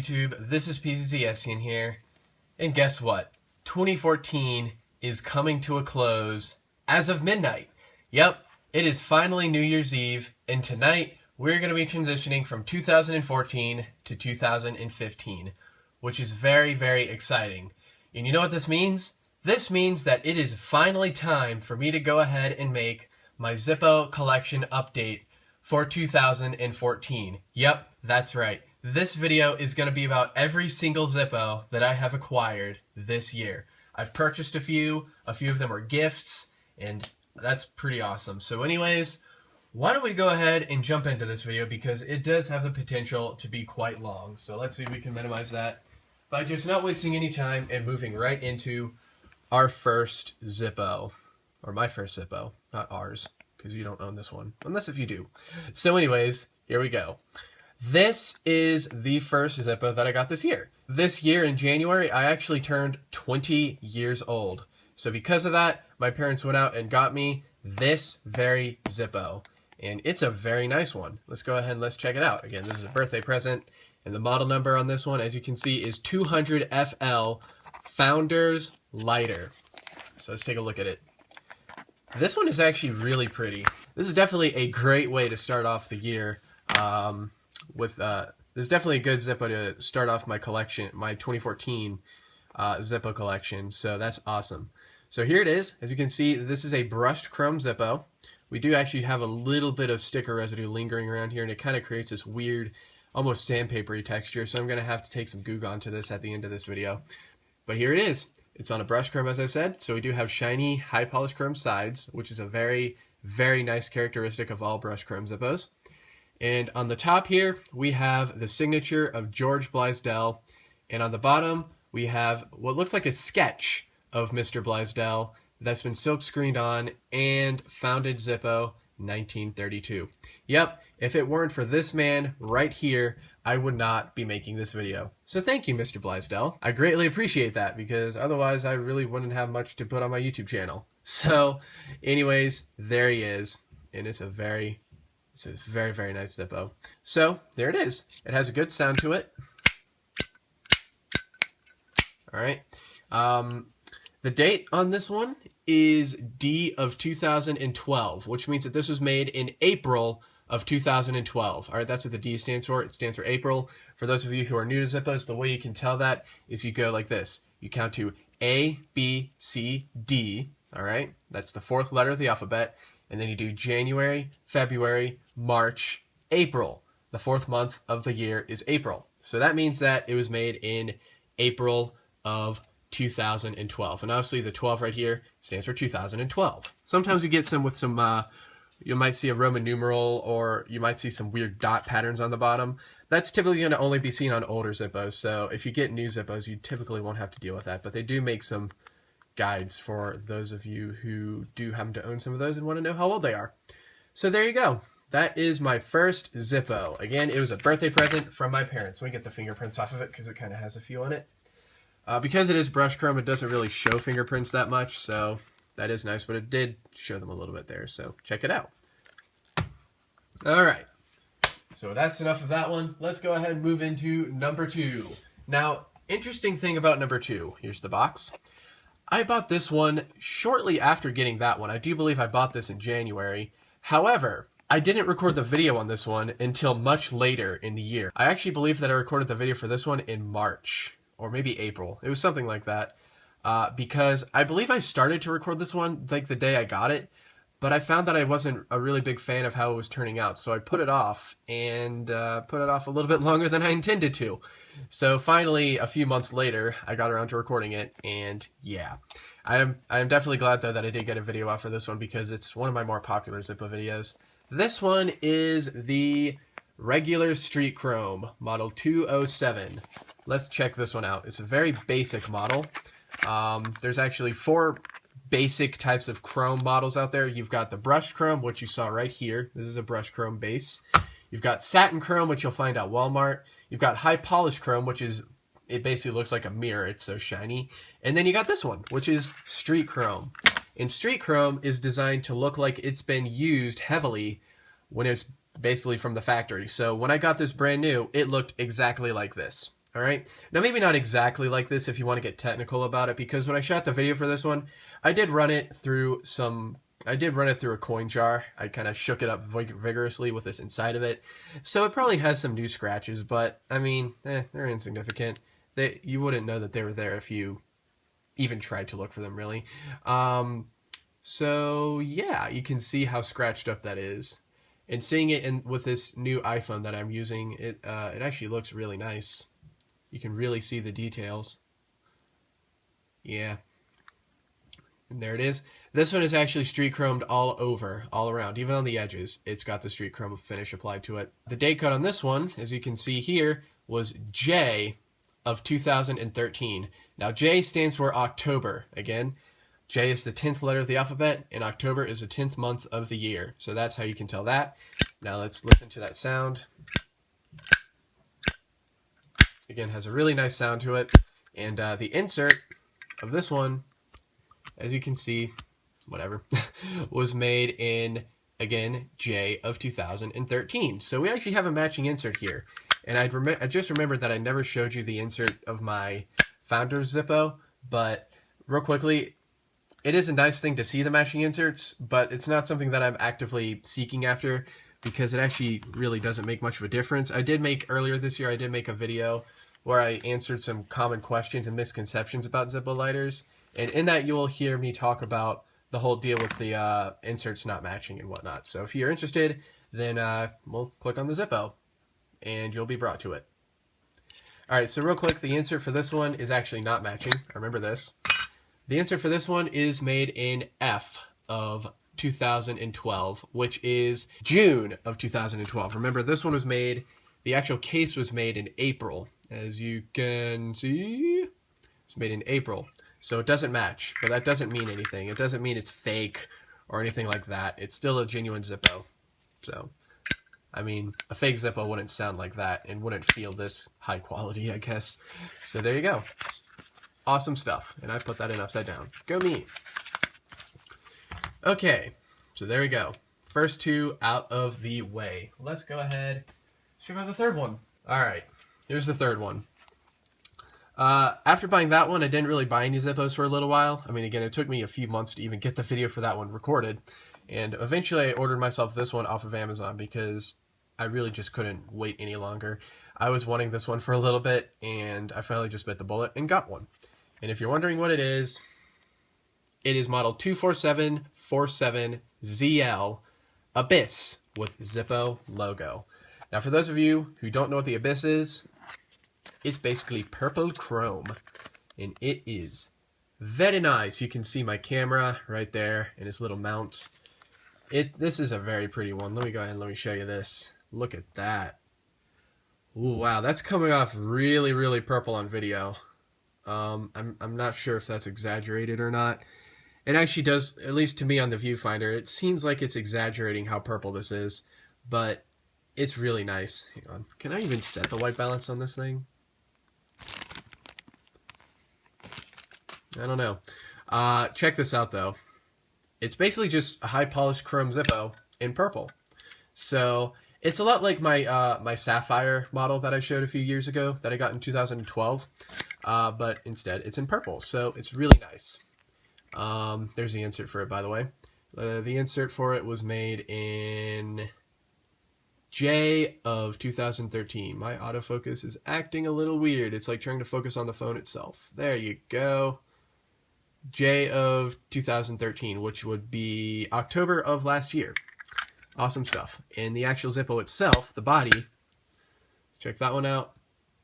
YouTube? This is PZZSian here, and guess what? 2014 is coming to a close as of midnight. Yep, it is finally New Year's Eve, and tonight we're going to be transitioning from 2014 to 2015, which is very, very exciting. And you know what this means? This means that it is finally time for me to go ahead and make my Zippo collection update for 2014. Yep, that's right. This video is going to be about every single Zippo that I have acquired this year. I've purchased a few of them are gifts, and that's pretty awesome. So anyways, why don't we go ahead and jump into this video, because it does have the potential to be quite long. So let's see if we can minimize that by just not wasting any time and moving right into our first Zippo. Or my first Zippo, not ours, because you don't own this one, unless if you do. So anyways, here we go. This is the first Zippo that I got this year. This year in January, I actually turned 20 years old. So because of that, my parents went out and got me this very Zippo. And it's a very nice one. Let's go ahead and let's check it out. Again, this is a birthday present. And the model number on this one, as you can see, is 200FL Founders Lighter. So let's take a look at it. This one is actually really pretty. This is definitely a great way to start off the year. This is definitely a good Zippo to start off my collection, my 2014 Zippo collection. So that's awesome. So here it is. As you can see, this is a brushed chrome Zippo. We do actually have a little bit of sticker residue lingering around here, and it kind of creates this weird, almost sandpapery texture. So I'm going to have to take some Goo Gone to this at the end of this video. But here it is. It's on a brushed chrome, as I said. So we do have shiny, high polished chrome sides, which is a very, very nice characteristic of all brushed chrome Zippos. And on the top here, we have the signature of George Blaisdell. And on the bottom, we have what looks like a sketch of Mr. Blaisdell that's been silk screened on and founded Zippo 1932. Yep, if it weren't for this man right here, I would not be making this video. So thank you, Mr. Blaisdell. I greatly appreciate that, because otherwise I really wouldn't have much to put on my YouTube channel. So anyways, there he is. And it's a very, very nice Zippo. So there it is. It has a good sound to it. All right. The date on this one is D of 2012, which means that this was made in April of 2012. All right, that's what the D stands for. It stands for April. For those of you who are new to Zippos, the way you can tell that is you go like this. You count to A, B, C, D. All right, that's the fourth letter of the alphabet. And then you do January, February, March, April. The fourth month of the year is April. So that means that it was made in April of 2012. And obviously the 12 right here stands for 2012. Sometimes you get some with some, you might see a Roman numeral, or you might see some weird dot patterns on the bottom. That's typically going to only be seen on older Zippos. So if you get new Zippos, you typically won't have to deal with that. But they do make some guides for those of you who do happen to own some of those and want to know how old they are. So there you go. That is my first Zippo. Again, it was a birthday present from my parents. Let me get the fingerprints off of it, because it kind of has a few on it. Because it is brushed chrome, it doesn't really show fingerprints that much, so that is nice, but it did show them a little bit there, so check it out. Alright, so that's enough of that one. Let's go ahead and move into number 2. Now, interesting thing about number 2, here's the box. I bought this one shortly after getting that one. I do believe I bought this in January. However, I didn't record the video on this one until much later in the year. I actually believe that I recorded the video for this one in March, or maybe April. It was something like that. Because I believe I started to record this one like the day I got it, but I found that I wasn't a really big fan of how it was turning out. So I put it off, and put it off a little bit longer than I intended to. So finally, a few months later, I got around to recording it, and yeah. I am definitely glad, though, that I did get a video out for this one, because it's one of my more popular Zippo videos. This one is the regular Street Chrome, model 207. Let's check this one out. It's a very basic model. There's actually 4 basic types of chrome models out there. You've got the brushed chrome, which you saw right here. This is a brushed chrome base. You've got satin chrome, which you'll find at Walmart. You've got high polished chrome, which is, it basically looks like a mirror. It's so shiny. And then you got this one, which is street chrome. And street chrome is designed to look like it's been used heavily when it's basically from the factory. So when I got this brand new, it looked exactly like this. All right. Now, maybe not exactly like this if you want to get technical about it, because when I shot the video for this one, I did run it through a coin jar. I kind of shook it up vigorously with this inside of it. So it probably has some new scratches, but I mean, they're insignificant. You wouldn't know that they were there if you even tried to look for them, really. So yeah, you can see how scratched up that is. And seeing it with this new iPhone that I'm using, it actually looks really nice. You can really see the details. Yeah. And there it is. This one is actually street chromed all over, all around, even on the edges. It's got the street chrome finish applied to it. The date code on this one, as you can see here, was J of 2013. Now, J stands for October. Again, J is the 10th letter of the alphabet, and October is the 10th month of the year. So that's how you can tell that. Now let's listen to that sound. Again, has a really nice sound to it. And the insert of this one, as you can see, whatever, was made in, again, J of 2013. So we actually have a matching insert here. And I just remembered that I never showed you the insert of my Founders Zippo, but real quickly, it is a nice thing to see the matching inserts, but it's not something that I'm actively seeking after because it actually really doesn't make much of a difference. Earlier this year, I did make a video where I answered some common questions and misconceptions about Zippo lighters. And in that, you will hear me talk about the whole deal with the inserts not matching and whatnot. So if you're interested, then we'll click on the Zippo, and you'll be brought to it. All right, so real quick, the insert for this one is actually not matching. Remember this. The insert for this one is made in F of 2012, which is June of 2012. Remember, this one was made, the actual case was made in April. As you can see, it's made in April. So it doesn't match, but that doesn't mean anything. It doesn't mean it's fake or anything like that. It's still a genuine Zippo. So, I mean, a fake Zippo wouldn't sound like that and wouldn't feel this high quality, I guess. So there you go. Awesome stuff. And I put that in upside down. Go me. Okay, so there we go. First two out of the way. Let's go ahead and check out the third one. All right, here's the third one. After buying that one, I didn't really buy any Zippos for a little while. I mean, again, it took me a few months to even get the video for that one recorded. And eventually I ordered myself this one off of Amazon because I really just couldn't wait any longer. I was wanting this one for a little bit, and I finally just bit the bullet and got one. And if you're wondering what it is model 24747ZL Abyss with Zippo logo. Now, for those of you who don't know what the Abyss is, it's basically purple chrome, and it is very nice. You can see my camera right there and its little mount. This is a very pretty one. Let me go ahead and let me show you this. Look at that. Ooh, wow, that's coming off really, really purple on video. I'm not sure if that's exaggerated or not. It actually does, at least to me on the viewfinder, it seems like it's exaggerating how purple this is, but it's really nice. Hang on, can I even set the white balance on this thing? I don't know. Check this out though. It's basically just a high polished chrome Zippo in purple. So it's a lot like my my Sapphire model that I showed a few years ago that I got in 2012. But instead it's in purple, so it's really nice. There's the insert for it, by the way. The insert for it was made in J of 2013. My autofocus is acting a little weird. It's like trying to focus on the phone itself. There you go. J of 2013, which would be October of last year. Awesome stuff. And the actual Zippo itself, the body, let's check that one out.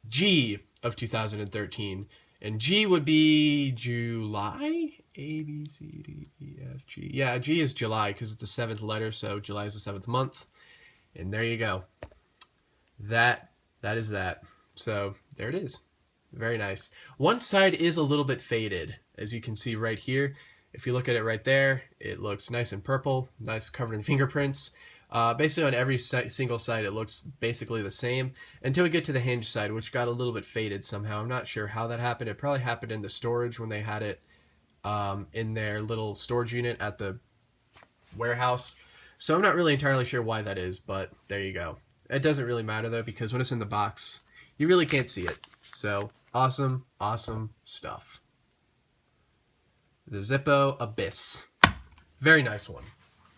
G of 2013. And G would be July? A, B, C, D, E, F, G. Yeah, G is July because it's the 7th letter, so July is the 7th month. And there you go. That is that. So there it is. Very nice. One side is a little bit faded, as you can see right here. If you look at it right there, it looks nice and purple, nice covered in fingerprints. Basically on every single side it looks basically the same until we get to the hinge side, which got a little bit faded somehow. I'm not sure how that happened. It probably happened in the storage when they had it in their little storage unit at the warehouse. So I'm not really entirely sure why that is, but there you go. It doesn't really matter though, because when it's in the box, you really can't see it. So awesome, awesome stuff. The Zippo Abyss. Very nice one.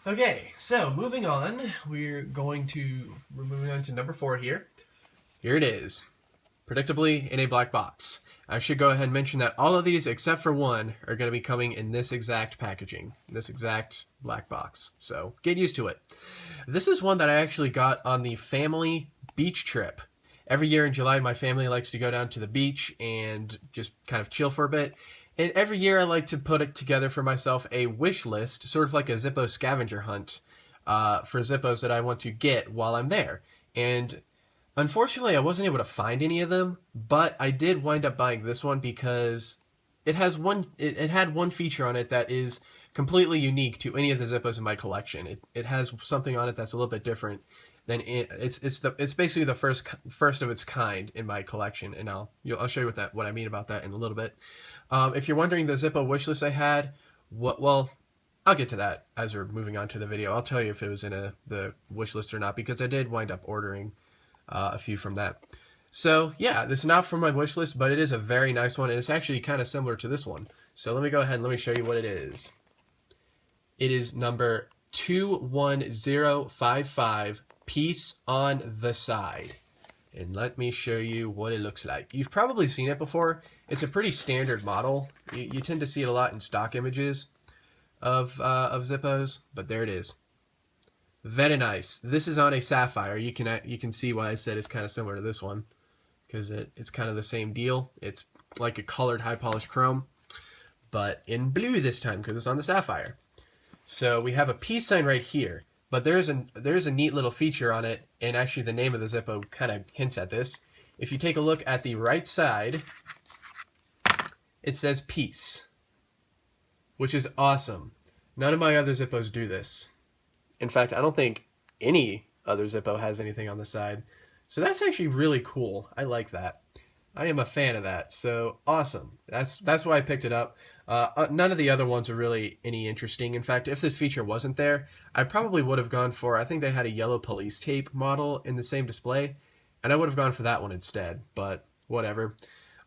Okay, so moving on, we're moving on to number 4 here. Here it is. Predictably in a black box. I should go ahead and mention that all of these, except for one, are going to be coming in this exact packaging, this exact black box. So get used to it. This is one that I actually got on the family beach trip. Every year in July, my family likes to go down to the beach and just kind of chill for a bit. And every year I like to put it together for myself a wish list, sort of like a Zippo scavenger hunt for Zippos that I want to get while I'm there. And unfortunately, I wasn't able to find any of them, but I did wind up buying this one because it had one feature on it that is completely unique to any of the Zippos in my collection. It has something on it that's a little bit different than it's basically the first of its kind in my collection, and I'll show you what I mean about that in a little bit. If you're wondering the Zippo wishlist I had, well, I'll get to that as we're moving on to the video. I'll tell you if it was in the wishlist or not, because I did wind up ordering a few from that. So yeah, this is not from my wish list, but it is a very nice one, and it's actually kind of similar to this one. So let me go ahead and let me show you what it is. It is number 21055, Peace on the Side. And let me show you what it looks like. You've probably seen it before. It's a pretty standard model. You tend to see it a lot in stock images of Zippos, but there it is. Very nice. This is on a sapphire. You can see why I said it's kind of similar to this one, because it's kind of the same deal. It's like a colored high polished chrome, but in blue this time because it's on the sapphire. So we have a peace sign right here, but there's a neat little feature on it, and actually the name of the Zippo kind of hints at this. If you take a look at the right side, it says peace, which is awesome. None of my other Zippos do this. In fact, I don't think any other Zippo has anything on the side. So that's actually really cool. I like that. I am a fan of that. So awesome. That's why I picked it up. None of the other ones are really any interesting. In fact, if this feature wasn't there, I probably would have gone for, I think they had a yellow police tape model in the same display, and I would have gone for that one instead, but whatever.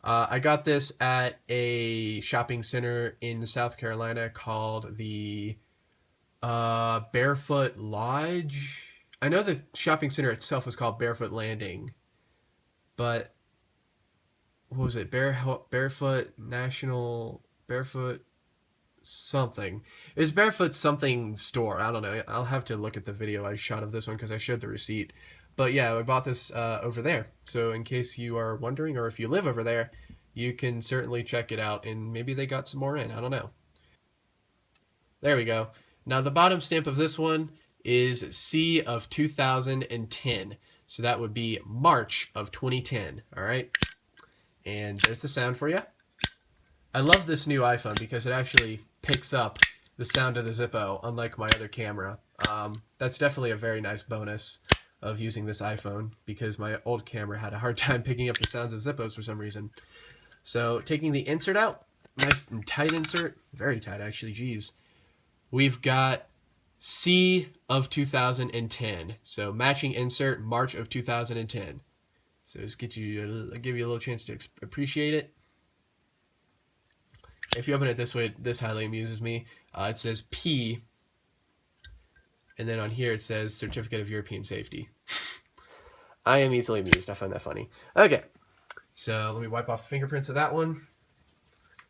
I got this at a shopping center in South Carolina called the Barefoot Lodge. I know the shopping center itself was called Barefoot Landing, but what was it? Barefoot National, Barefoot something. It was Barefoot something store. I don't know. I'll have to look at the video I shot of this one because I showed the receipt. But yeah, I bought this over there. So in case you are wondering, or if you live over there, you can certainly check it out, and maybe they got some more in. I don't know. There we go. Now the bottom stamp of this one is C of 2010. So that would be March of 2010. All right. And there's the sound for you. I love this new iPhone because it actually picks up the sound of the Zippo, unlike my other camera. That's definitely a very nice bonus of using this iPhone, because my old camera had a hard time picking up the sounds of Zippos for some reason. So taking the insert out, nice and tight insert, very tight actually, geez. We've got C of 2010, so matching insert, March of 2010. So just give you a little chance to appreciate it. If you open it this way, this highly amuses me. It says P, and then on here it says Certificate of European Safety. I am easily amused. I find that funny. Okay, so let me wipe off fingerprints of that one,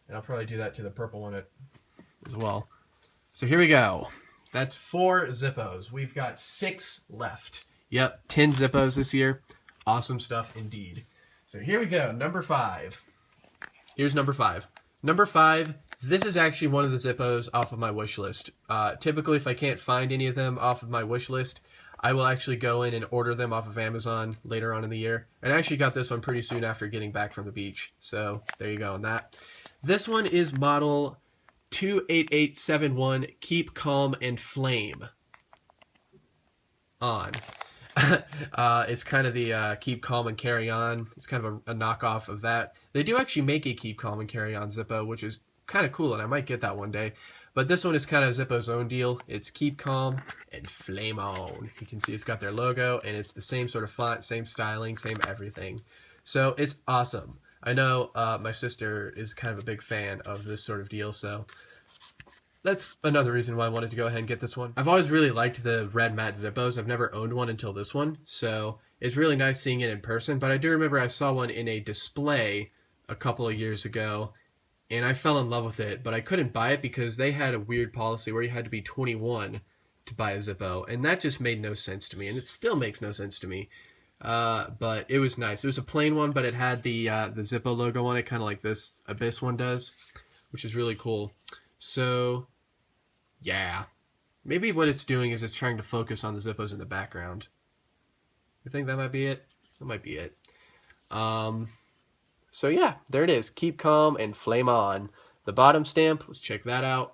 and I'll probably do that to the purple one as well. So here we go. That's 4 Zippos. We've got 6 left. Yep, 10 Zippos this year. Awesome stuff indeed. So here we go, number 5. Here's number 5. Number 5, this is actually one of the Zippos off of my wish list. Typically, if I can't find any of them off of my wish list, I will actually go in and order them off of Amazon later on in the year. And I actually got this one pretty soon after getting back from the beach. So there you go on that. This one is model 28871, Keep Calm and Flame on. It's kind of the Keep Calm and Carry On. It's kind of a knockoff of that. They do actually make a Keep Calm and Carry On Zippo, which is kind of cool, and I might get that one day. But this one is kind of Zippo's own deal. It's Keep Calm and Flame On. You can see it's got their logo, and it's the same sort of font, same styling, same everything. So it's awesome. I know my sister is kind of a big fan of this sort of deal, so that's another reason why I wanted to go ahead and get this one. I've always really liked the red matte Zippos. I've never owned one until this one, so it's really nice seeing it in person. But I do remember I saw one in a display a couple of years ago, and I fell in love with it, but I couldn't buy it because they had a weird policy where you had to be 21 to buy a Zippo, and that just made no sense to me, and it still makes no sense to me. But it was nice. It was a plain one, but it had the Zippo logo on it, kind of like this Abyss one does, which is really cool. So, yeah. Maybe what it's doing is it's trying to focus on the Zippos in the background. I think that might be it. That might be it. So yeah, there it is. Keep calm and flame on. The bottom stamp, let's check that out.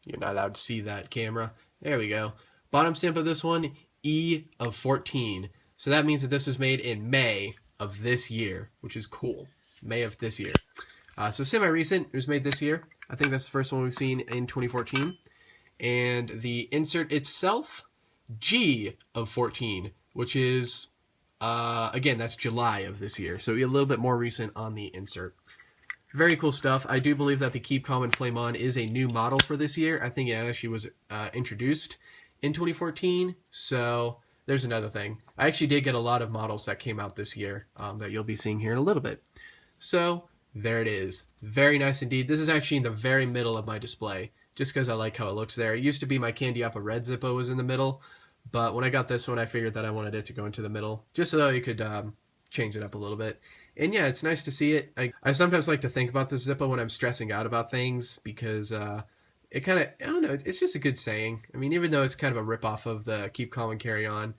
You're not allowed to see that camera. There we go. Bottom stamp of this one, E of 14. So that means that this was made in May of this year, which is cool. May of this year. So semi-recent. It was made this year. I think that's the first one we've seen in 2014. And the insert itself, G of 14, which is, again, that's July of this year. So a little bit more recent on the insert. Very cool stuff. I do believe that the Keep Calm and Flame On is a new model for this year. I think it actually was introduced in 2014. So there's another thing. I actually did get a lot of models that came out this year that you'll be seeing here in a little bit. So there it is. Very nice indeed. This is actually in the very middle of my display, just because I like how it looks there. It used to be my Candy Apple Red Zippo was in the middle, but when I got this one, I figured that I wanted it to go into the middle, just so you could change it up a little bit. And yeah, it's nice to see it. I sometimes like to think about this Zippo when I'm stressing out about things, because it kind of, I don't know, it's just a good saying. I mean, even though it's kind of a ripoff of the Keep Calm and Carry On,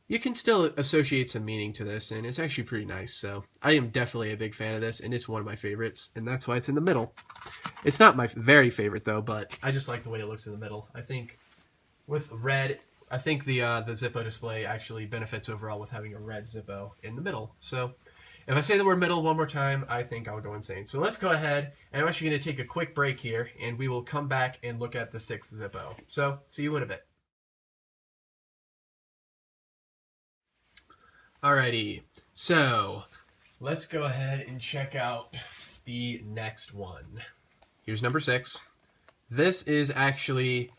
you can still associate some meaning to this, and it's actually pretty nice. So I am definitely a big fan of this, and it's one of my favorites, and that's why it's in the middle. It's not my very favorite, though, but I just like the way it looks in the middle. I think with red, I think the Zippo display actually benefits overall with having a red Zippo in the middle. So if I say the word middle one more time, I think I'll go insane. So let's go ahead, and I'm actually going to take a quick break here, and we will come back and look at the 6th Zippo. So see you in a bit. Alrighty, so let's go ahead and check out the next one. Here's number 6. This is actually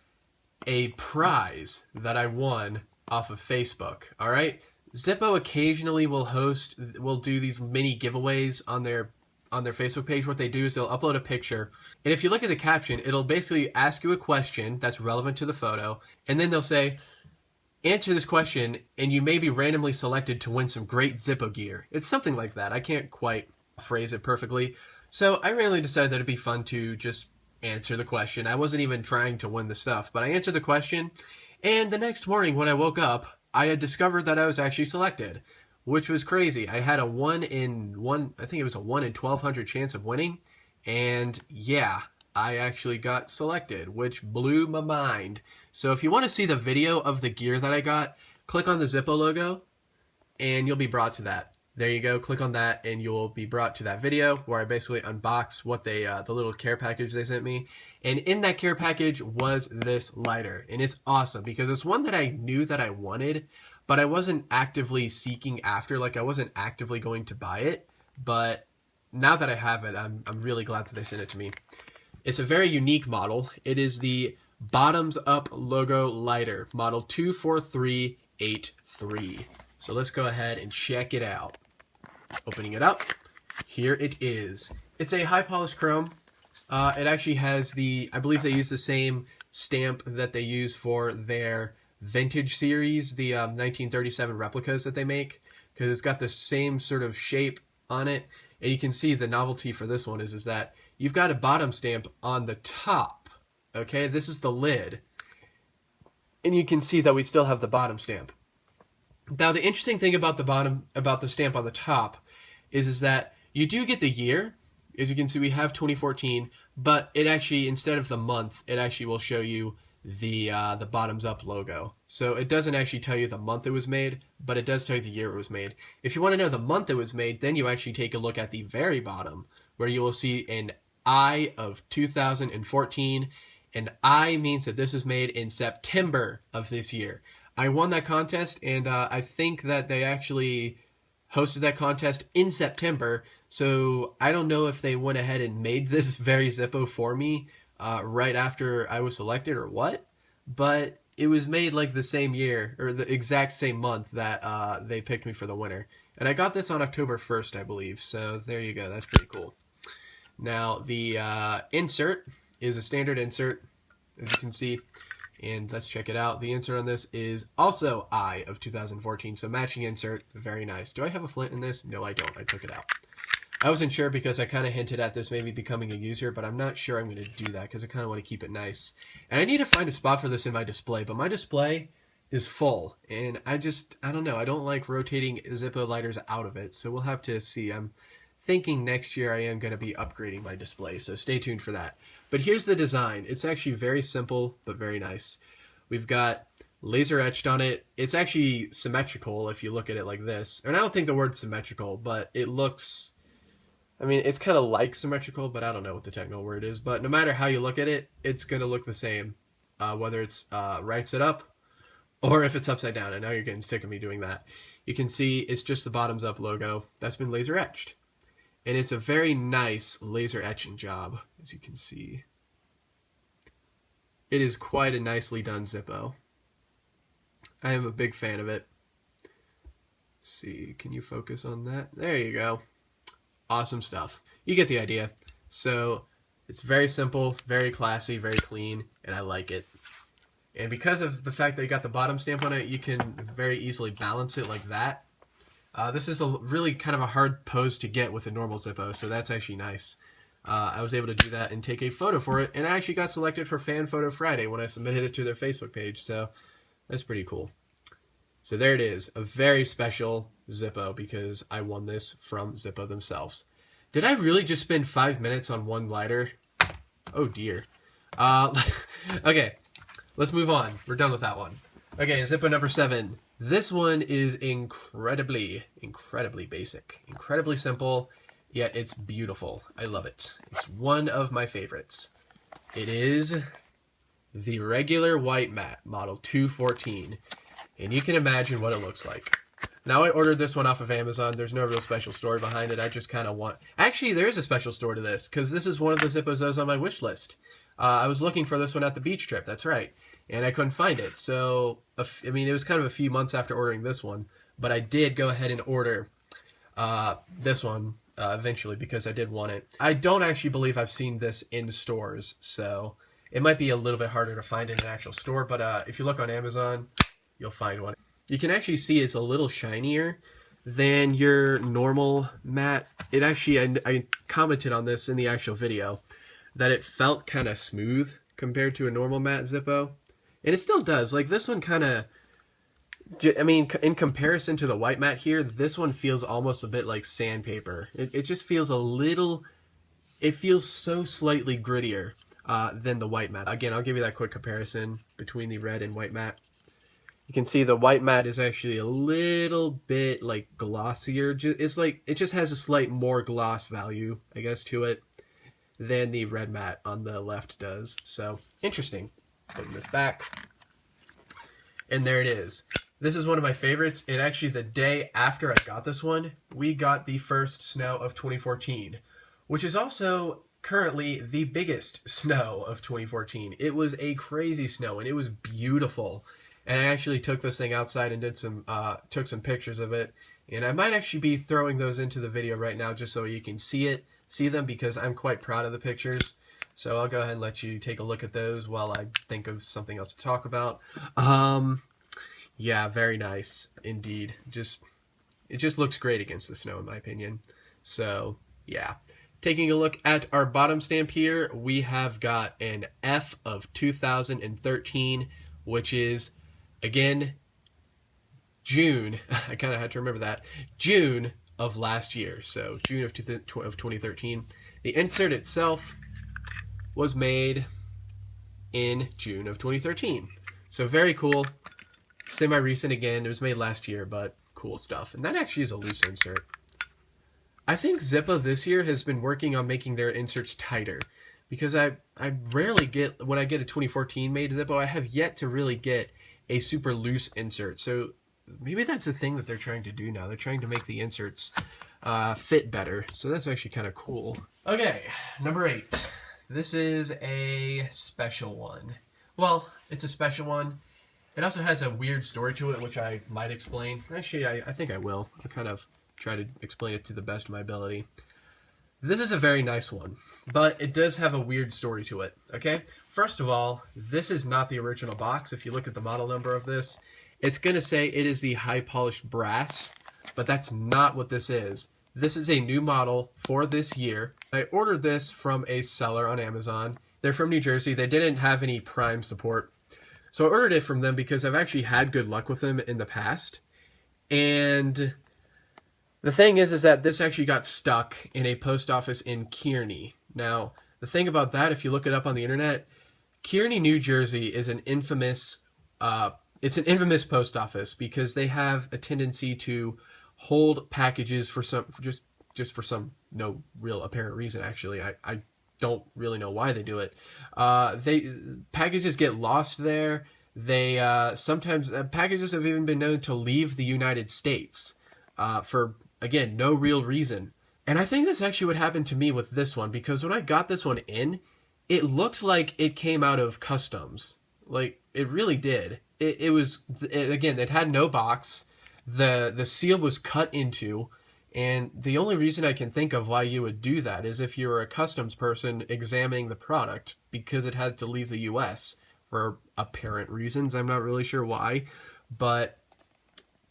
a prize that I won off of Facebook. All right, Zippo occasionally will do these mini giveaways on their Facebook page. What they do is they'll upload a picture, and if you look at the caption, it'll basically ask you a question that's relevant to the photo, and then they'll say, answer this question, and you may be randomly selected to win some great Zippo gear. It's something like that. I can't quite phrase it perfectly. So I randomly decided that it'd be fun to just answer the question. I wasn't even trying to win the stuff, but I answered the question, and the next morning when I woke up, I had discovered that I was actually selected, which was crazy. I had a 1 in 1,200 chance of winning, and yeah, I actually got selected, which blew my mind. So if you want to see the video of the gear that I got, click on the Zippo logo, and you'll be brought to that. There you go. Click on that, and you'll be brought to that video where I basically unbox what they, the little care package they sent me. And in that care package was this lighter, and it's awesome because it's one that I knew that I wanted, but I wasn't actively seeking after. Like, I wasn't actively going to buy it, but now that I have it, I'm really glad that they sent it to me. It's a very unique model. It is the Bottoms Up Logo Lighter, model 24383. So let's go ahead and check it out. Opening it up, here it is. It's a high polished chrome. It actually has I believe they use the same stamp that they use for their vintage series, the 1937 replicas that they make, because it's got the same sort of shape on it. And you can see the novelty for this one is that you've got a bottom stamp on the top. Okay, this is the lid. And you can see that we still have the bottom stamp. Now, the interesting thing about the stamp on the top is that you do get the year. As you can see, we have 2014, but it actually, instead of the month, it actually will show you the Bottoms Up logo. So it doesn't actually tell you the month it was made, but it does tell you the year it was made. If you want to know the month it was made, then you actually take a look at the very bottom, where you will see an I of 2014, and I means that this was made in September of this year. I won that contest, and I think that they actually hosted that contest in September. So I don't know if they went ahead and made this very Zippo for me right after I was selected or what, but it was made like the same year or the exact same month that they picked me for the winner. And I got this on October 1st, I believe. So there you go. That's pretty cool. Now the insert is a standard insert, as you can see. And let's check it out. The insert on this is also I of 2014, so matching insert, very nice. Do I have a flint in this? No, I don't. I took it out. I wasn't sure because I kind of hinted at this maybe becoming a user, but I'm not sure I'm going to do that because I kind of want to keep it nice. And I need to find a spot for this in my display, but my display is full, and I don't know. I don't like rotating Zippo lighters out of it, so we'll have to see. I'm thinking next year I am going to be upgrading my display, so stay tuned for that. But here's the design. It's actually very simple, but very nice. We've got laser etched on it. It's actually symmetrical if you look at it like this. And I don't think the word's symmetrical, but it looks, I mean, it's kind of like symmetrical, but I don't know what the technical word is. But no matter how you look at it, it's going to look the same, whether it's right side up or if it's upside down. I know you're getting sick of me doing that. You can see it's just the bottoms up logo that's been laser etched. And it's a very nice laser etching job, as you can see. It is quite a nicely done Zippo. I am a big fan of it. Let's see, can you focus on that? There you go. Awesome stuff. You get the idea. So it's very simple, very classy, very clean, and I like it. And because of the fact that you got the bottom stamp on it, you can very easily balance it like that. This is a really kind of a hard pose to get with a normal Zippo, so that's actually nice. I was able to do that and take a photo for it, and I actually got selected for Fan Photo Friday when I submitted it to their Facebook page, so that's pretty cool. So there it is, a very special Zippo because I won this from Zippo themselves. Did I really just spend 5 minutes on one lighter? Oh dear. Okay, let's move on. We're done with that one. Okay, Zippo number 7. This one is incredibly basic. Incredibly simple, yet it's beautiful. I love it. It's one of my favorites. It is the regular white mat, model 214. And you can imagine what it looks like. Now, I ordered this one off of Amazon. There's no real special story behind it. I just kind of want... Actually, there is a special story to this, because this is one of the Zippos that was on my wish list. I was looking for this one at the beach trip, that's right. And I couldn't find it. So, I mean, it was kind of a few months after ordering this one. But I did go ahead and order this one eventually because I did want it. I don't actually believe I've seen this in stores. So, it might be a little bit harder to find in an actual store. But if you look on Amazon, you'll find one. You can actually see it's a little shinier than your normal mat. It actually, I commented on this in the actual video, that it felt kind of smooth compared to a normal matte Zippo. And it still does. Like, this one kind of, I mean, in comparison to the white mat here, this one feels almost a bit like sandpaper. It just feels a little, it feels so slightly grittier than the white mat. Again, I'll give you that quick comparison between the red and white mat. You can see the white mat is actually a little bit like glossier. It's like, it just has a slight more gloss value, I guess, to it than the red mat on the left does. So, interesting. Putting this back. And there it is. This is one of my favorites. And actually, the day after I got this one, we got the first snow of 2014, which is also currently the biggest snow of 2014. It was a crazy snow, and it was beautiful. And I actually took this thing outside and did took some pictures of it. And I might actually be throwing those into the video right now just so you can see them, because I'm quite proud of the pictures. So I'll go ahead and let you take a look at those while I think of something else to talk about. Yeah, very nice indeed. It just looks great against the snow, in my opinion. So yeah. Taking a look at our bottom stamp here, we have got an F of 2013, which is, again, June. I kind of had to remember that. June of last year. So June of 2013. The insert itself was made in June of 2013. So very cool. Semi-recent again. It was made last year, but cool stuff. And that actually is a loose insert. I think Zippo this year has been working on making their inserts tighter, because I rarely get, when I get a 2014 made Zippo, I have yet to really get a super loose insert. So maybe that's a thing that they're trying to do now. They're trying to make the inserts fit better. So that's actually kind of cool. Okay, number 8. This is a special one. Well, it's a special one. It also has a weird story to it, which I might explain. Actually, I think I will. I'll kind of try to explain it to the best of my ability. This is a very nice one, but it does have a weird story to it, okay? First of all, this is not the original box. If you look at the model number of this, it's going to say it is the high polished brass, but that's not what this is. This is a new model for this year. I ordered this from a seller on Amazon. They're from New Jersey. They didn't have any Prime support. So I ordered it from them because I've actually had good luck with them in the past. And the thing is that this actually got stuck in a post office in Kearney. Now, the thing about that, if you look it up on the internet, Kearney, New Jersey is an infamous, it's an infamous post office because they have a tendency to hold packages for some, just for some no real apparent reason, actually. I don't really know why they do it. Packages get lost there. They sometimes packages have even been known to leave the United States for, again, no real reason. And I think that's actually what happened to me with this one, because when I got this one in, it looked like it came out of customs. Like, it really did. Again, it had no box. The seal was cut into, and the only reason I can think of why you would do that is if you were a customs person examining the product, because it had to leave the U.S. for apparent reasons. I'm not really sure why, but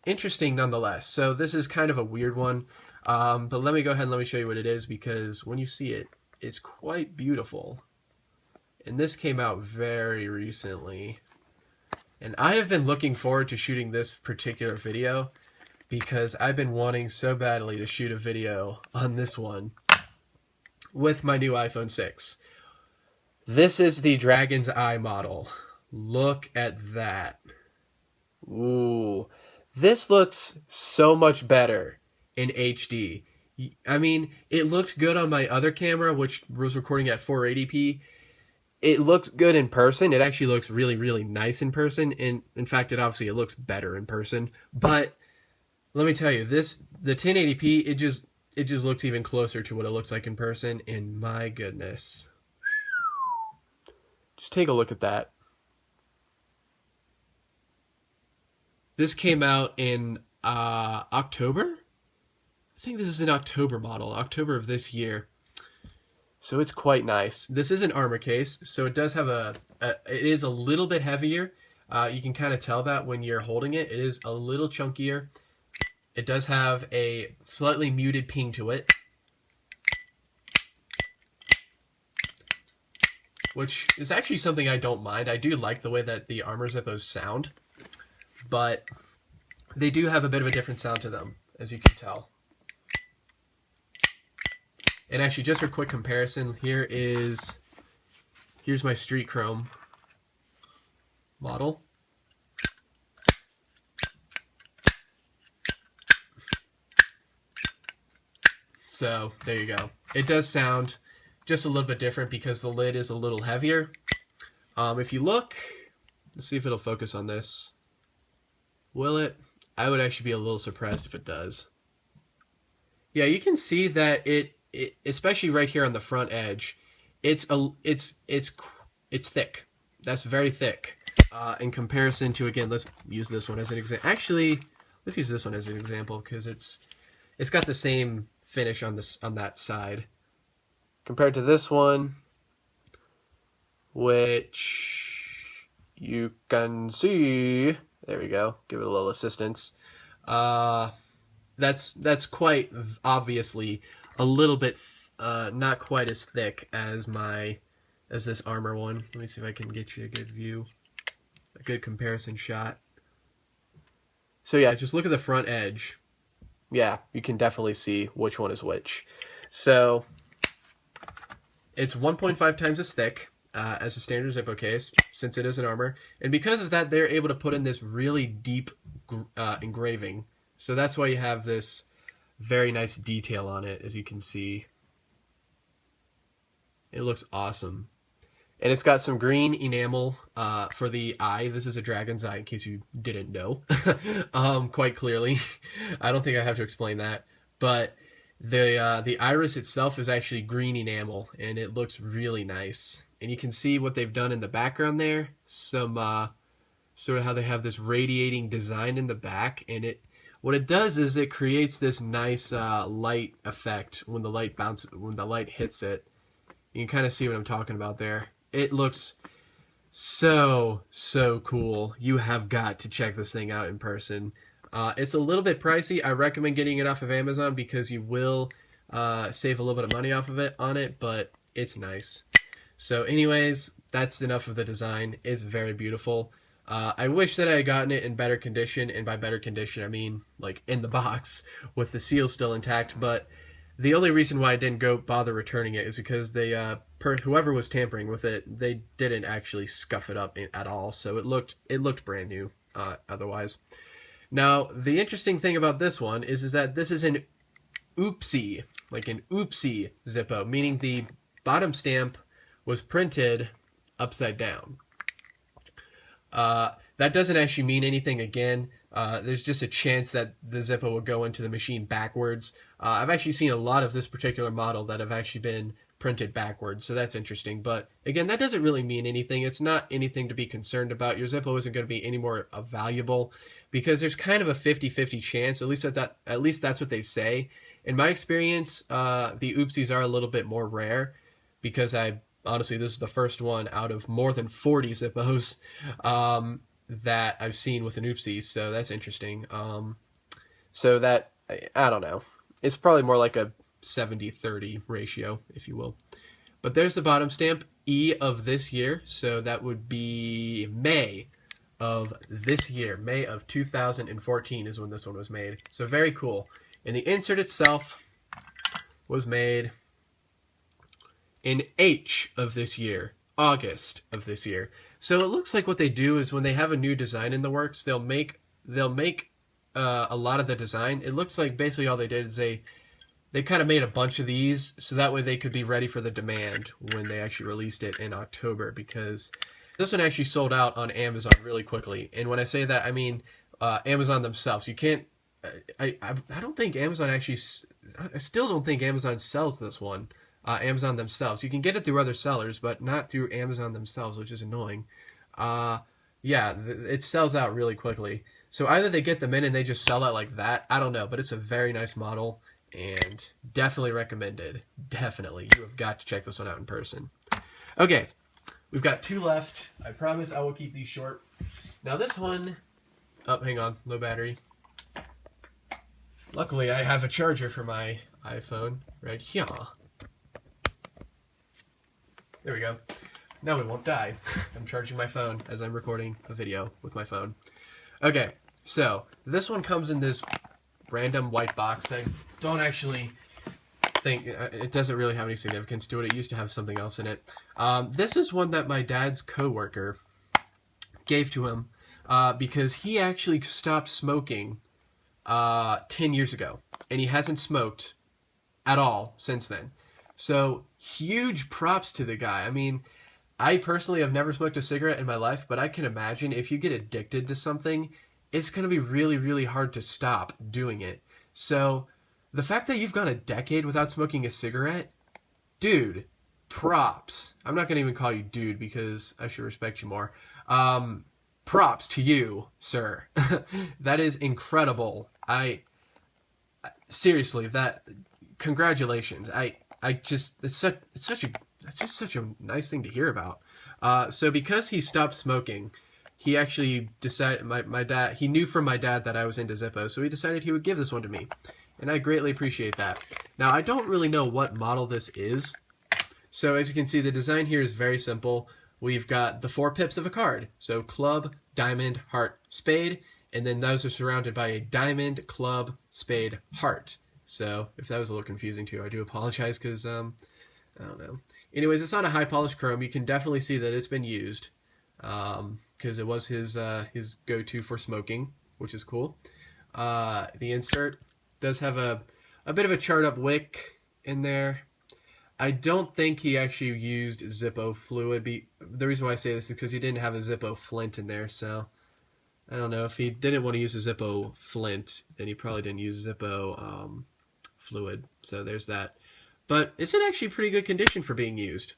interesting nonetheless. So this is kind of a weird one, but let me go ahead and let me show you what it is, because when you see it, it's quite beautiful. And this came out very recently. And I have been looking forward to shooting this particular video because I've been wanting so badly to shoot a video on this one with my new iPhone 6. This is the Dragon's Eye model. Look at that. Ooh. This looks so much better in HD. I mean, it looked good on my other camera, which was recording at 480p. It looks good in person. It actually looks really, really nice in person. And in fact, it looks better in person. But let me tell you, the 1080p, it just looks even closer to what it looks like in person. And my goodness, just take a look at that. This came out in October. I think this is an October model, October of this year. So it's quite nice. This is an armor case, so it does have it is a little bit heavier. You can kind of tell that when you're holding it. It is a little chunkier. It does have a slightly muted ping to it, which is actually something I don't mind. I do like the way that the armor Zippos sound, but they do have a bit of a different sound to them, as you can tell. And actually, just for a quick comparison, here's my Street Chrome model. So there you go. It does sound just a little bit different because the lid is a little heavier. If you look, let's see if it'll focus on this. Will it? I would actually be a little surprised if it does. Yeah, you can see that it especially right here on the front edge, it's thick. That's very thick. In comparison to, again, let's use this one as an example. Actually, let's use this one as an example because it's got the same finish on that side compared to this one, which you can see. There we go. Give it a little assistance. That's quite obviously a little bit not quite as thick as this armor one. Let me see if I can get you a good view, a good comparison shot. So yeah, just look at the front edge. Yeah, you can definitely see which one is which. So it's 1.5 times as thick as a standard Zippo case, since it is an armor, and because of that, they're able to put in this really deep engraving. So that's why you have this very nice detail on it, as you can see. It looks awesome. And it's got some green enamel for the eye. This is a dragon's eye, in case you didn't know, quite clearly. I don't think I have to explain that. But the iris itself is actually green enamel, and it looks really nice. And you can see what they've done in the background there. Some sort of how they have this radiating design in the back, and what it does is it creates this nice light effect when the light hits it. You can kind of see what I'm talking about there. It looks so cool. You have got to check this thing out in person. It's a little bit pricey. I recommend getting it off of Amazon because you will save a little bit of money off of it but it's nice. So anyways, that's enough of the design. It's very beautiful. I wish that I had gotten it in better condition, and by better condition I mean like in the box with the seal still intact, but the only reason why I didn't go bother returning it is because they, whoever was tampering with it, they didn't actually scuff it up at all. So it looked brand new. Otherwise, now the interesting thing about this one is that this is an oopsie, like an oopsie Zippo, meaning the bottom stamp was printed upside down. That doesn't actually mean anything. Again, there's just a chance that the Zippo will go into the machine backwards. I've actually seen a lot of this particular model that have actually been printed backwards, so that's interesting. But again, that doesn't really mean anything. It's not anything to be concerned about. Your Zippo isn't going to be any more valuable because there's kind of a 50-50 chance. At least that's what they say. In my experience, the oopsies are a little bit more rare because honestly, this is the first one out of more than 40 Zippos that I've seen with an oopsie, so that's interesting. So that, I don't know. It's probably more like a 70-30 ratio, if you will. But there's the bottom stamp, E of this year, so that would be May of this year. May of 2014 is when this one was made. So very cool. And the insert itself was made in H of this year, August of this year. So it looks like what they do is when they have a new design in the works, they'll make a lot of the design. It looks like basically all they did is they kind of made a bunch of these so that way they could be ready for the demand when they actually released it in October, because this one actually sold out on Amazon really quickly. And when I say that, I mean Amazon themselves. You can't. I don't think Amazon actually. I still don't think Amazon sells this one. Amazon themselves. You can get it through other sellers, but not through Amazon themselves, which is annoying. Yeah, it sells out really quickly. So either they get them in and they just sell it like that. I don't know, but it's a very nice model and definitely recommended. Definitely. You have got to check this one out in person. Okay, we've got two left. I promise I will keep these short. Now this one... Oh, hang on. Low battery. Luckily, I have a charger for my iPhone right here. There we go. Now we won't die. I'm charging my phone as I'm recording a video with my phone. Okay, so this one comes in this random white box. I don't actually think, it doesn't really have any significance to it. It used to have something else in it. This is one that my dad's coworker gave to him because he actually stopped smoking 10 years ago. And he hasn't smoked at all since then. So, huge props to the guy. I mean, I personally have never smoked a cigarette in my life, but I can imagine if you get addicted to something, it's going to be really, really hard to stop doing it. So, the fact that you've gone a decade without smoking a cigarette, dude, props. I'm not going to even call you dude because I should respect you more. Props to you, sir. That is incredible. Seriously, congratulations. It's just such a nice thing to hear about. So because he stopped smoking, he actually decided, my dad, he knew from my dad that I was into Zippo, so he decided he would give this one to me. And I greatly appreciate that. Now, I don't really know what model this is. So as you can see, the design here is very simple. We've got the 4 pips of a card. So club, diamond, heart, spade. And then those are surrounded by a diamond, club, spade, heart. So if that was a little confusing to you, I do apologize because, I don't know. Anyways, it's not a high polished chrome. You can definitely see that it's been used because it was his go-to for smoking, which is cool. The insert does have a bit of a charred up wick in there. I don't think he actually used Zippo fluid. The reason why I say this is because he didn't have a Zippo flint in there, so I don't know. If he didn't want to use a Zippo flint, then he probably didn't use Zippo fluid. So there's that. But it's in actually pretty good condition for being used.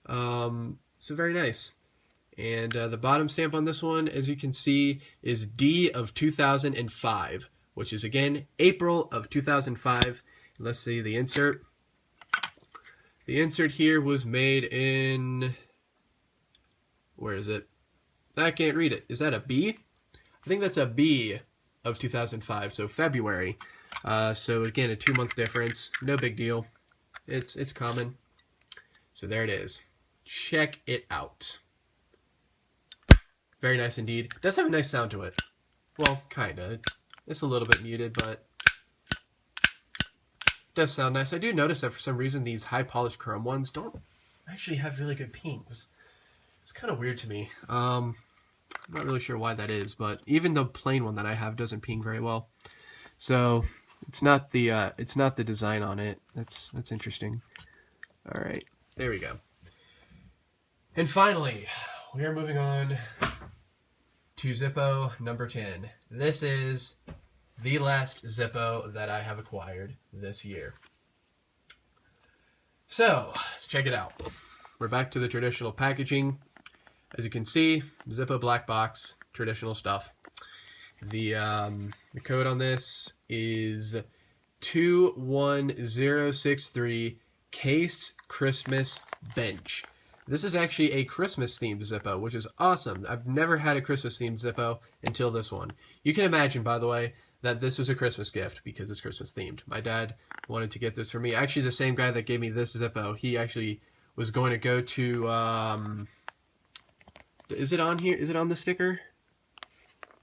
So very nice. And the bottom stamp on this one, as you can see, is D of 2005, which is, again, April of 2005. Let's see the insert. The insert here was made in... Where is it? I can't read it. Is that a B? I think that's a B of 2005, so February. So, again, a 2-month difference. No big deal. It's common. So there it is. Check it out. Very nice indeed. It does have a nice sound to it. Well, kinda. It's a little bit muted, but it does sound nice. I do notice that for some reason these high polished chrome ones don't actually have really good pings. It's kind of weird to me. I'm not really sure why that is, but even the plain one that I have doesn't ping very well. So it's not the design on it. That's interesting. All right, there we go. And finally, we are moving on to Zippo number 10. This is the last Zippo that I have acquired this year. So, let's check it out. We're back to the traditional packaging. As you can see, Zippo black box, traditional stuff. The code on this is 21063 Case Christmas Bench. This is actually a Christmas-themed Zippo, which is awesome. I've never had a Christmas-themed Zippo until this one. You can imagine, by the way, that this was a Christmas gift because it's Christmas-themed. My dad wanted to get this for me. Actually, the same guy that gave me this Zippo, he actually was going to go to... is it on here? Is it on the sticker?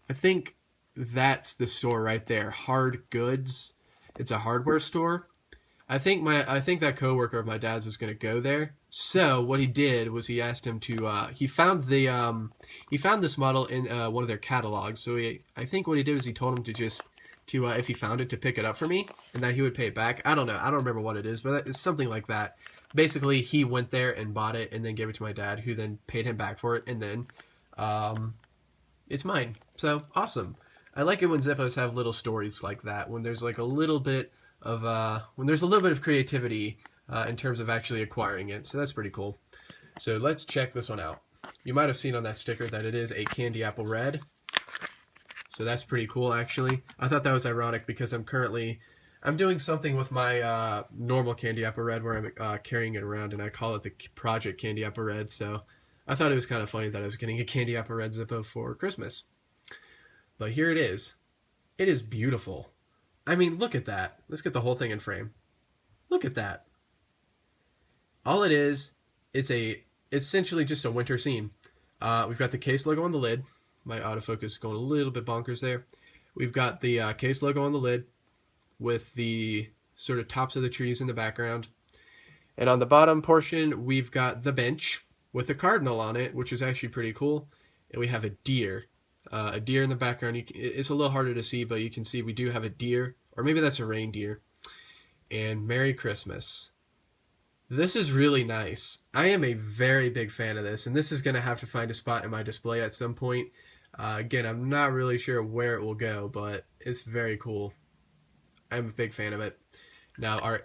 I think that's the store right there. Hard Goods. It's a hardware store. I think that coworker of my dad's was going to go there. So what he did was he asked him to he found this model in one of their catalogs. So I think what he did was he told him to if he found it, to pick it up for me and that he would pay it back. I don't know. I don't remember what it is, but it's something like that. Basically, he went there and bought it and then gave it to my dad, who then paid him back for it, and then it's mine. So awesome. I like it when Zippos have little stories like that, when there's like a little bit of creativity in terms of actually acquiring it. So that's pretty cool. So let's check this one out. You might have seen on that sticker that it is a candy apple red. So that's pretty cool, actually. I thought that was ironic because I'm doing something with my normal candy apple red where I'm carrying it around, and I call it the Project Candy Apple Red. So I thought it was kind of funny that I was getting a candy apple red Zippo for Christmas. But here it is. It is beautiful. I mean, look at that. Let's get the whole thing in frame. Look at that. All it is, it's essentially just a winter scene. We've got the case logo on the lid. My autofocus is going a little bit bonkers there. We've got the case logo on the lid with the sort of tops of the trees in the background. And on the bottom portion, we've got the bench with a cardinal on it, which is actually pretty cool. And we have a deer in the background. It's a little harder to see, but you can see we do have a deer, or maybe that's a reindeer. And Merry Christmas. This is really nice. I am a very big fan of this, and this is going to have to find a spot in my display at some point. Again, I'm not really sure where it will go, but it's very cool. I'm a big fan of it. Now, our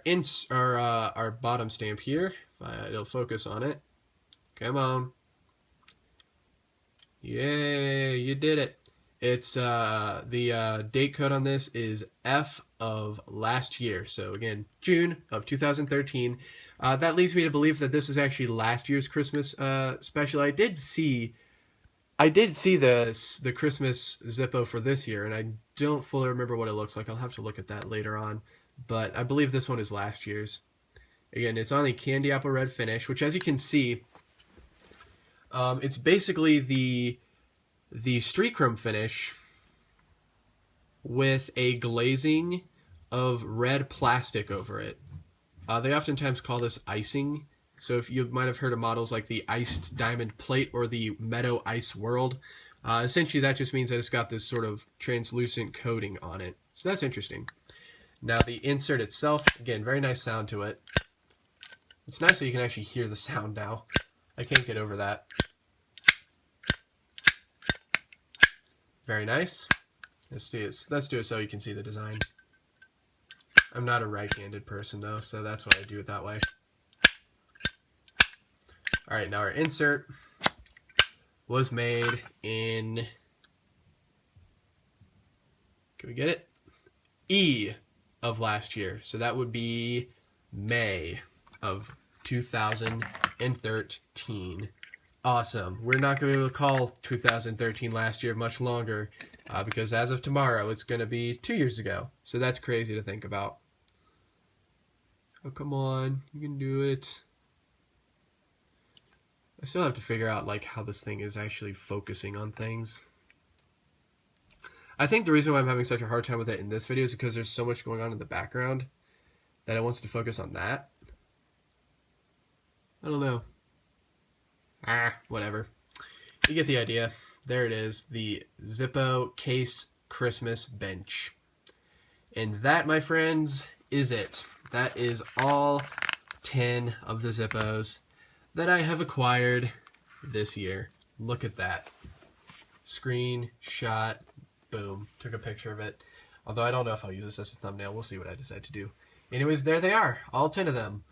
bottom stamp here, it'll focus on it. Come on. Yay, you did it. It's the date code on this is F of last year. So again, June of 2013. That leads me to believe that this is actually last year's Christmas special. I did see the Christmas Zippo for this year, and I don't fully remember what it looks like. I'll have to look at that later on. But I believe this one is last year's. Again, it's on a candy apple red finish, which, as you can see, it's basically the street chrome finish with a glazing of red plastic over it. They oftentimes call this icing. So if you might have heard of models like the Iced Diamond Plate or the Meadow Ice World, essentially that just means that it's got this sort of translucent coating on it. So that's interesting. Now the insert itself, again, very nice sound to it. It's nice that you can actually hear the sound now. I can't get over that. Very nice. Let's do it so you can see the design. I'm not a right-handed person though, so that's why I do it that way. Alright, now our insert was made in... Can we get it? E of last year. So that would be May of 2013. Awesome. We're not going to be able to call 2013 last year much longer because as of tomorrow, it's going to be 2 years ago. So that's crazy to think about. Oh, come on. You can do it. I still have to figure out like how this thing is actually focusing on things. I think the reason why I'm having such a hard time with it in this video is because there's so much going on in the background that it wants to focus on that. I don't know. Whatever. You get the idea. There it is, the Zippo case Christmas bench. And that, my friends, is it. That is all 10 of the Zippos that I have acquired this year. Look at that. Screenshot. Boom. Took a picture of it. Although I don't know if I'll use this as a thumbnail. We'll see what I decide to do. Anyways, there they are. All 10 of them.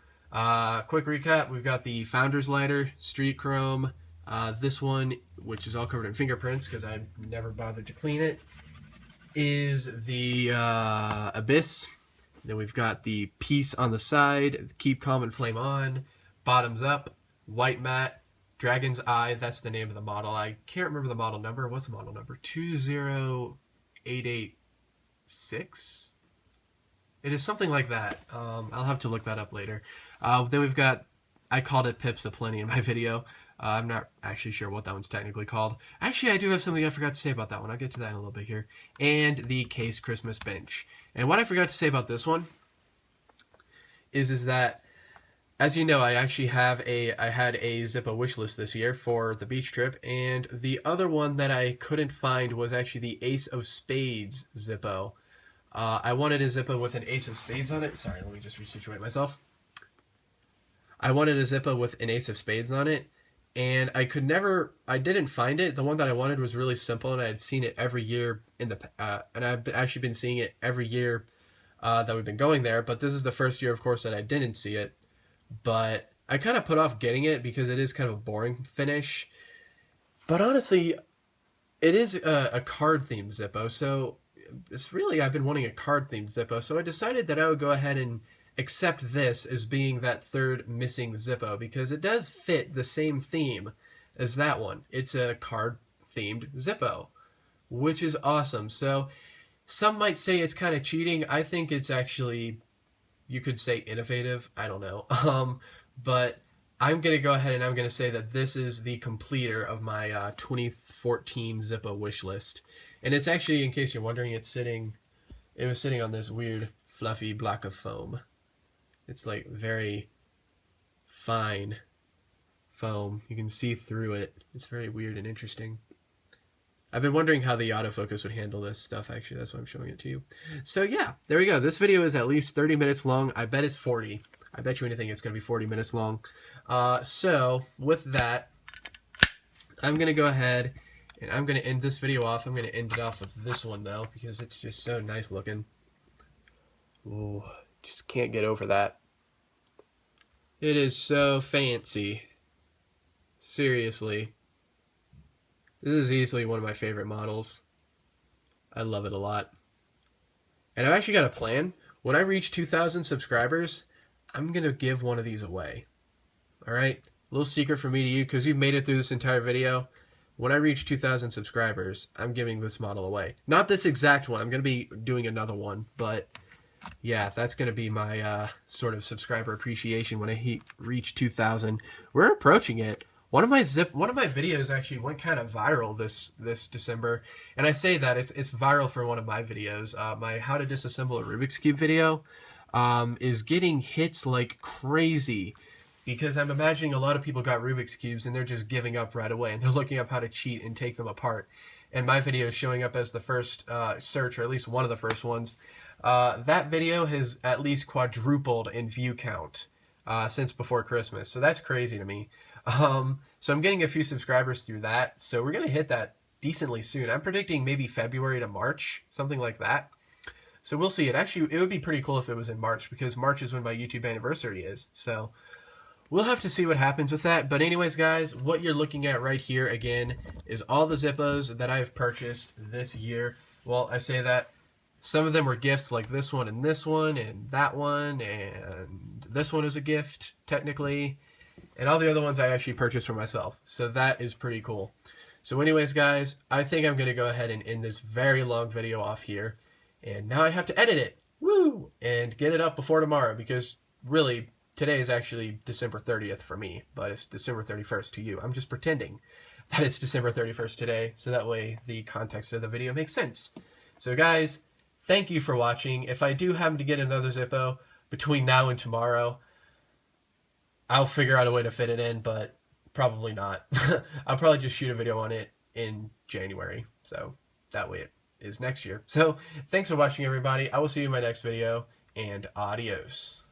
Quick recap. We've got the Founder's Lighter, Street Chrome. This one, which is all covered in fingerprints because I never bothered to clean it, is the Abyss. Then we've got the piece on the side, Keep Calm and Flame On. Bottoms Up, White Matte, Dragon's Eye. That's the name of the model. I can't remember the model number. What's the model number? 20886? It is something like that. I'll have to look that up later. Then we've got, I called it Pips Aplenty in my video. I'm not actually sure what that one's technically called. Actually, I do have something I forgot to say about that one. I'll get to that in a little bit here. And the Case Christmas Bench. And what I forgot to say about this one is that, as you know, I actually had a Zippo wish list this year for the beach trip. And the other one that I couldn't find was actually the Ace of Spades Zippo. I wanted a Zippo with an Ace of Spades on it. Sorry, let me just resituate myself. I wanted a Zippo with an Ace of Spades on it. And I didn't find it. The one that I wanted was really simple, and I had seen it every year and I've actually been seeing it every year that we've been going there. But this is the first year, of course, that I didn't see it. But I kind of put off getting it because it is kind of a boring finish. But honestly, it is a card-themed Zippo, so it's really, I've been wanting a card-themed Zippo, so I decided that I would go ahead and accept this as being that third missing Zippo because it does fit the same theme as that one. It's a card-themed Zippo, which is awesome. So some might say it's kind of cheating. I think it's actually, you could say, innovative. I don't know. But I'm going to go ahead and I'm going to say that this is the completer of my 2014 Zippo wish list. And it's actually, in case you're wondering, it was sitting on this weird fluffy block of foam. It's like very fine foam. You can see through it. It's very weird and interesting. I've been wondering how the autofocus would handle this stuff, actually. That's why I'm showing it to you. So yeah, there we go. This video is at least 30 minutes long. I bet it's 40. I bet you anything it's going to be 40 minutes long. So with that, I'm going to go ahead and I'm going to end this video off. I'm going to end it off with this one, though, because it's just so nice looking. Ooh, just can't get over that. It is so fancy. Seriously. This is easily one of my favorite models. I love it a lot. And I've actually got a plan. When I reach 2,000 subscribers, I'm going to give one of these away. Alright? A little secret from me to you, because you've made it through this entire video. When I reach 2,000 subscribers, I'm giving this model away. Not this exact one. I'm going to be doing another one, but yeah, that's going to be my sort of subscriber appreciation when I reach 2,000. We're approaching it. One of my videos actually went kind of viral this December, and I say that it's viral for one of my videos. My How to Disassemble a Rubik's Cube video is getting hits like crazy, because I'm imagining a lot of people got Rubik's Cubes and they're just giving up right away, and they're looking up how to cheat and take them apart. And my video is showing up as the first search, or at least one of the first ones. That video has at least quadrupled in view count. since before Christmas. So that's crazy to me. So I'm getting a few subscribers through that. So we're going to hit that decently soon. I'm predicting maybe February to March, something like that. So we'll see. It would be pretty cool if it was in March, because March is when my YouTube anniversary is. So we'll have to see what happens with that. But anyways, guys, what you're looking at right here, again, is all the Zippos that I've purchased this year. Well, I say that. Some of them were gifts, like this one, and this one, and that one, and this one is a gift, technically. And all the other ones I actually purchased for myself. So that is pretty cool. So anyways, guys, I think I'm going to go ahead and end this very long video off here. And now I have to edit it. Woo! And get it up before tomorrow, because really, today is actually December 30th for me, but it's December 31st to you. I'm just pretending that it's December 31st today, so that way the context of the video makes sense. So guys, thank you for watching. If I do happen to get another Zippo between now and tomorrow, I'll figure out a way to fit it in, but probably not. I'll probably just shoot a video on it in January, so that way it is next year. So thanks for watching, everybody. I will see you in my next video, and adios.